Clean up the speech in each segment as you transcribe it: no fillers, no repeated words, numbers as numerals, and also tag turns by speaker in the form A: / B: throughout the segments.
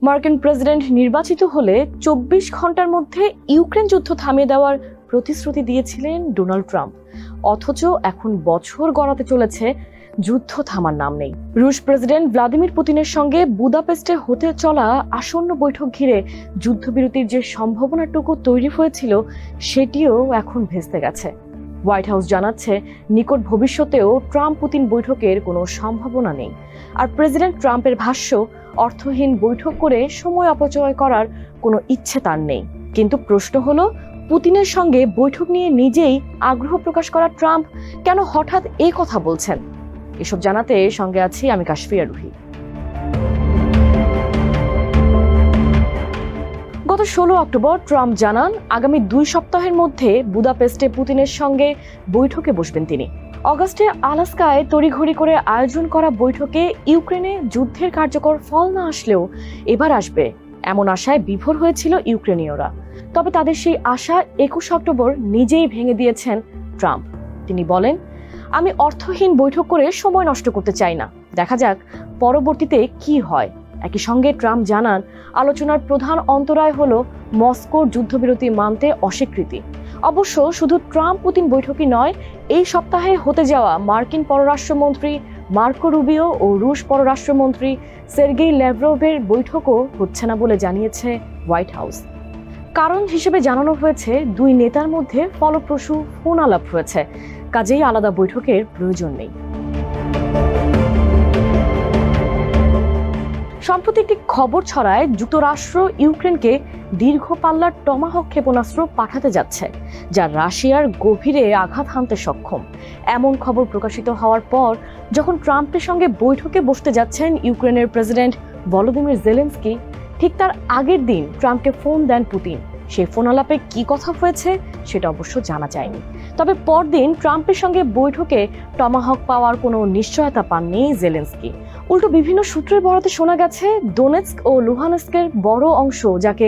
A: মার্কিন প্রেসিডেন্ট নির্বাচিত হলে ২৪ ঘন্টার মধ্যে ইউক্রেন যুদ্ধ থামিয়ে দেওয়ার প্রতিশ্রুতি দিয়েছিলেন ডোনাল্ড ট্রাম্প। অথচ এখন বছর গড়াতে চলেছে, যুদ্ধ থামার নাম নেই। রুশ প্রেসিডেন্ট ভ্লাদিমির পুতিনের সঙ্গে বুদাপেস্টে হতে চলা আসন্ন বৈঠক ঘিরে যুদ্ধবিরতির যে সম্ভাবনাটুকু তৈরি হয়েছিল, সেটিও এখন ভেস্তে গেছে। হোয়াইট হাউস জানাচ্ছে, নিকট ভবিষ্যতেও ট্রাম্প পুতিন বৈঠকের কোনো সম্ভাবনা নেই। আর প্রেসিডেন্ট ট্রাম্পের ভাষ্য, অর্থহীন বৈঠক করে সময় অপচয় করার কোনো ইচ্ছে তার নেই। কিন্তু প্রশ্ন হলো, পুতিনের সঙ্গে বৈঠক নিয়ে নিজেই আগ্রহ প্রকাশ করা ট্রাম্প কেন হঠাৎ এই কথা বলছেন? এসব জানাতে সঙ্গে আছি আমি কাশফিয়া রুহি। গত ১৬ অক্টোবর ট্রাম্প জানান, আগামী ২ সপ্তাহের মধ্যে বুদাপেস্টে পুতিনের সঙ্গে বৈঠকে বসবেন তিনি। অগাস্টে আলাস্কায় তড়িঘড়ি করে আয়োজন করা বৈঠকে ইউক্রেনে যুদ্ধের কার্যকর ফল না আসলেও এবার আসবে, এমন আশায় বিভোর হয়েছিল ইউক্রেনীয়রা। তবে তাদের সেই আশা ২১ অক্টোবর নিজেই ভেঙে দিয়েছেন ট্রাম্প। তিনি বলেন, আমি অর্থহীন বৈঠক করে সময় নষ্ট করতে চাই না, দেখা যাক পরবর্তীতে কি হয়। একই সঙ্গে ট্রাম্প জানান, আলোচনার প্রধান অন্তরায় হলো মস্কোর যুদ্ধবিরতি মানতে অস্বীকৃতি। অবশ্য শুধু ট্রাম্প পুতিন বৈঠকই নয়, এই সপ্তাহে হতে যাওয়া মার্কিন পররাষ্ট্রমন্ত্রী মার্কো রুবিও ও রুশ পররাষ্ট্রমন্ত্রী সের্গেই ল্যাভরভের বৈঠকও হচ্ছে না বলে জানিয়েছে হোয়াইট হাউস। কারণ হিসেবে জানানো হয়েছে, দুই নেতার মধ্যে ফলপ্রসূ ফোন আলাপ হয়েছে, কাজেই আলাদা বৈঠকের প্রয়োজন নেই। সম্প্রতি একটি খবর ছড়ায়, যুক্তরাষ্ট্র ইউক্রেনকে দীর্ঘ পাল্লার টমাহক ক্ষেপণাস্ত্র পাঠাতে যাচ্ছে, যা রাশিয়ার গভীরে আঘাত হানতে সক্ষম। এমন খবর প্রকাশিত হওয়ার পর যখন ট্রাম্পের সঙ্গে বৈঠকে বসতে যাচ্ছেন ইউক্রেনের প্রেসিডেন্ট ভলোদিমির জেলেনস্কি, ঠিক তার আগের দিন ট্রাম্পকে ফোন দেন পুতিন। সেই ফোন আলাপে কি কথা হয়েছে সেটা অবশ্য জানা যায়নি। তবে পরদিন ট্রাম্পের সঙ্গে বৈঠকে টমাহক পাওয়ার কোনো নিশ্চয়তা পাননি জেলেনস্কি। উল্টো বিভিন্ন সূত্রের বরাতে শোনা গেছে, দোনেৎস্ক ও লুহানস্কের বড় অংশ, যাকে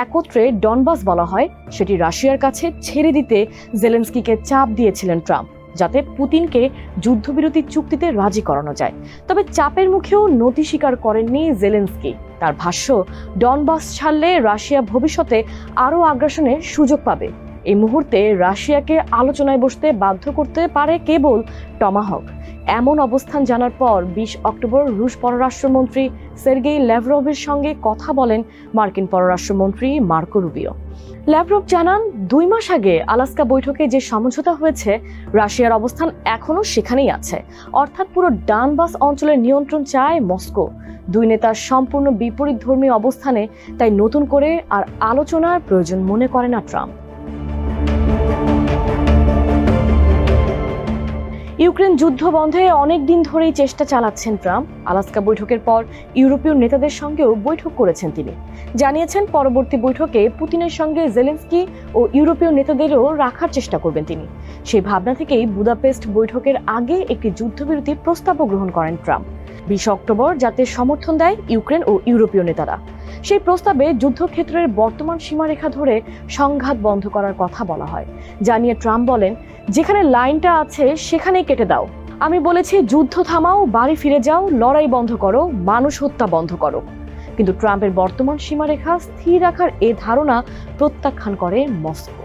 A: একত্রে ডনবাস বলা হয়, সেটি রাশিয়ার কাছে ছেড়ে দিতে জেলেনস্কিকে চাপ দিয়েছিলেন ট্রাম্প, যাতে পুতিনকে যুদ্ধবিরতি চুক্তিতে রাজি করানো যায়। তবে চাপের মুখেও নতি স্বীকার করেননি জেলেনস্কি। তার ভাষ্য, ডনবাস ছাড়লে রাশিয়া ভবিষ্যতে আরও আগ্রাসনের সুযোগ পাবে। এই মুহূর্তে রাশিয়াকে আলোচনায় বসতে বাধ্য করতে পারে কেবল টমাহক। এমন অবস্থান জানার পর ২০ অক্টোবর রুশ পররাষ্ট্রমন্ত্রী সের্গেই ল্যাভরভের সঙ্গে কথা বলেন মার্কিন পররাষ্ট্রমন্ত্রী মার্কো রুবিও। ল্যাভরভ জানান, ২ মাস আগে আলাস্কা বৈঠকে যে সমঝোতা হয়েছে, রাশিয়ার অবস্থান এখনও সেখানেই আছে, অর্থাৎ পুরো ডনবাস অঞ্চলের নিয়ন্ত্রণ চায় মস্কো। দুই নেতার সম্পূর্ণ বিপরীত ধর্মী অবস্থানে তাই নতুন করে আর আলোচনার প্রয়োজন মনে করে না ট্রাম্প। ইউক্রেন যুদ্ধ বন্ধে অনেক দিন ধরেই চেষ্টা চালাচ্ছেন ট্রাম্প। আলাস্কা বৈঠকের পর ইউরোপীয় নেতাদের সঙ্গেও বৈঠক করেছেন তিনি। জানিয়েছেন, পরবর্তী বৈঠকে পুতিনের সঙ্গে জেলেনস্কি ও ইউরোপীয় নেতাদেরও রাখার চেষ্টা করবেন তিনি। সেই ভাবনা থেকেই বুদাপেস্ট বৈঠকের আগে একটি যুদ্ধবিরতির প্রস্তাবও গ্রহণ করেন ট্রাম্প। ২০ অক্টোবর যাতে সমর্থন দেয় ইউক্রেন ও ইউরোপীয় নেতারা। সেই প্রস্তাবে যুদ্ধক্ষেত্রের বর্তমান সীমারেখা ধরে সংঘাত বন্ধ করার কথা বলা হয়। জানিয়ে ট্রাম্প বলেন, যেখানে লাইনটা আছে সেখানেই কেটে দাও। আমি বলেছি, যুদ্ধ থামাও, বাড়ি ফিরে যাও, লড়াই বন্ধ করো, মানুষ হত্যা বন্ধ করো। কিন্তু ট্রাম্পের বর্তমান সীমারেখা স্থির রাখার এ ধারণা প্রত্যাখ্যান করে মস্কো।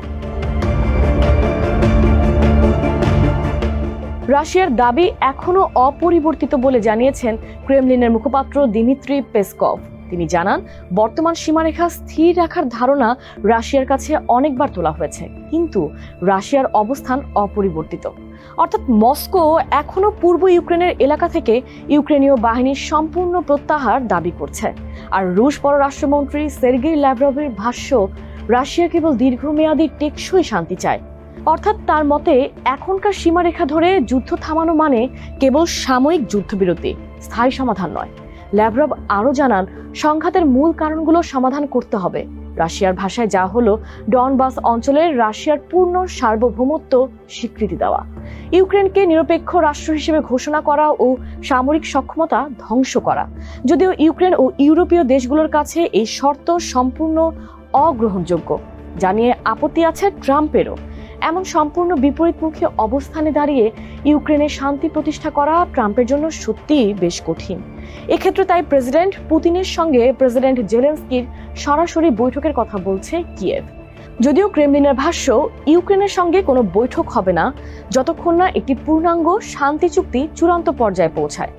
A: রাশিয়ার দাবি এখনো অপরিবর্তিত বলে জানিয়েছেন ক্রেমলিনের মুখপাত্র দিমিত্রি পেসকভ। তিনি জানান, বর্তমান সীমারেখা স্থির রাখার ধারণা রাশিয়ার কাছে অনেকবার তোলা হয়েছে, কিন্তু রাশিয়ার অবস্থান অপরিবর্তিত। অর্থাৎ মস্কো এখনো পূর্ব ইউক্রেনের এলাকা থেকে ইউক্রেনীয় বাহিনীর সম্পূর্ণ প্রত্যাহার দাবি করছে। আর রুশ পররাষ্ট্রমন্ত্রী সের্গেই ল্যাভরভের ভাষ্য, রাশিয়া কেবল দীর্ঘমেয়াদী টেকসই শান্তি চায়। অর্থাৎ তার মতে এখনকার সীমারেখা ধরে যুদ্ধ থামানো মানে কেবল সাময়িক যুদ্ধবিরতি, স্থায়ী সমাধান নয়। ল্যাভরভ আরও জানান, সংঘাতের মূল কারণগুলো সমাধান করতে হবে। রাশিয়ার ভাষায় যা হলো, ডনবাস অঞ্চলের রাশিয়ার পূর্ণ সার্বভৌমত্ব স্বীকৃতি দেওয়া, ইউক্রেনকে নিরপেক্ষ রাষ্ট্র হিসেবে ঘোষণা করা ও সামরিক সক্ষমতা ধ্বংস করা। যদিও ইউক্রেন ও ইউরোপীয় দেশগুলোর কাছে এই শর্ত সম্পূর্ণ অগ্রহণযোগ্য, জানিয়ে আপত্তি আছে ট্রাম্পেরও। এমন সম্পূর্ণ বিপরীতমুখী অবস্থানে দাঁড়িয়ে ইউক্রেনের শান্তি প্রতিষ্ঠা করা ট্রাম্পের জন্য সত্যিই বেশ কঠিন। এক্ষেত্রে তাই প্রেসিডেন্ট পুতিনের সঙ্গে প্রেসিডেন্ট জেলেনস্কির সরাসরি বৈঠকের কথা বলছে কিয়েভ। যদিও ক্রেমলিনের ভাষ্য, ইউক্রেনের সঙ্গে কোনো বৈঠক হবে না যতক্ষণ না একটি পূর্ণাঙ্গ শান্তি চুক্তি চূড়ান্ত পর্যায়ে পৌঁছায়।